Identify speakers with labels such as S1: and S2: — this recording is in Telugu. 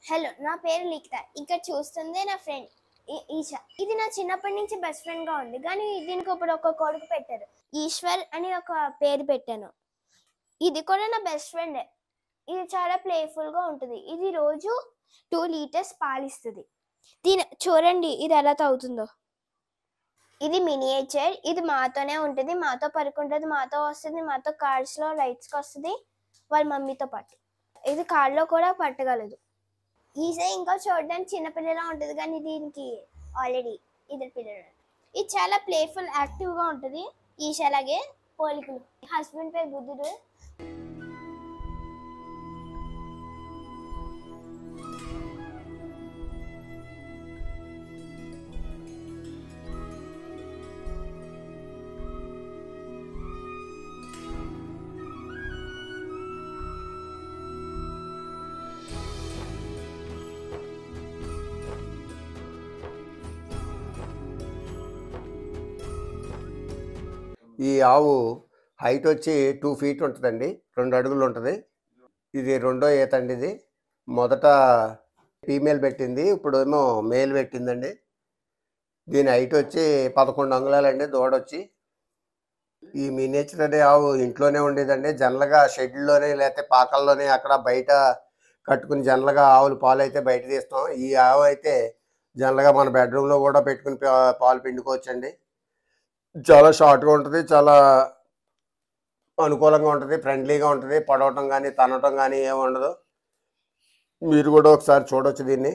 S1: హలో, నా పేరు లిఖిత. ఇక్కడ చూస్తుంది నా ఫ్రెండ్ ఈషా. ఇది నా చిన్నప్పటి నుంచి బెస్ట్ ఫ్రెండ్ గా ఉంది, కానీ దీనికి ఇప్పుడు ఒక కొడుకు పెట్టారు. ఈశ్వర్ అని ఒక పేరు పెట్టాను. ఇది కూడా నా బెస్ట్ ఫ్రెండ్. ఇది చాలా ప్లేఫుల్ గా ఉంటుంది. ఇది రోజు 2 లీటర్స్ పాలిస్తుంది. చూడండి ఇది ఎలా తాగుతుందో. ఇది మినియేచర్. ఇది మాతోనే ఉంటుంది, మాతో పడుకుంటుంది, మాతో వస్తుంది, మాతో కార్స్ లో రైడ్స్ కి వస్తుంది, వాళ్ళ మమ్మీతో పాటు. ఇది కార్లో కూడా పట్టగలదు. ఈజీ ఇంకా చూడడానికి చిన్నపిల్లలా ఉంటుంది, కానీ దీనికి ఆల్రెడీ ఇద్దరు పిల్లలు. ఇది చాలా ప్లేఫుల్, యాక్టివ్గా ఉంటుంది. ఈషాలాగే పోలికలు. హస్బెండ్ పేరు బుద్ధుడు.
S2: ఈ ఆవు హైట్ వచ్చి 2 feet ఉంటుందండి, 2 అడుగులు ఉంటుంది. ఇది రెండో ఈత అండి. ఇది మొదట ఫీమేల్ పెట్టింది, ఇప్పుడు ఏమో మేల్ పెట్టిందండి. దీని హైట్ వచ్చి 11 అంగుళాలండి. దూడొచ్చి ఈ మినియేచర్ అనే ఆవు ఇంట్లోనే ఉండేదండి. జనరల్గా షెడ్లోనే లేకపోతే పాకల్లోనే అక్కడ బయట కట్టుకుని జనరల్గా ఆవులు పాలు అయితే బయట తీస్తాం. ఈ ఆవు అయితే జనరల్గా మన బెడ్రూమ్లో కూడా పెట్టుకుని పాలు పిండుకోవచ్చండి. చాలా షార్ట్గా ఉంటుంది, చాలా అనుకూలంగా ఉంటుంది, ఫ్రెండ్లీగా ఉంటుంది. పడవటం కానీ తనటం కానీ ఏమి ఉండదు. మీరు కూడా ఒకసారి చూడవచ్చు దీన్ని.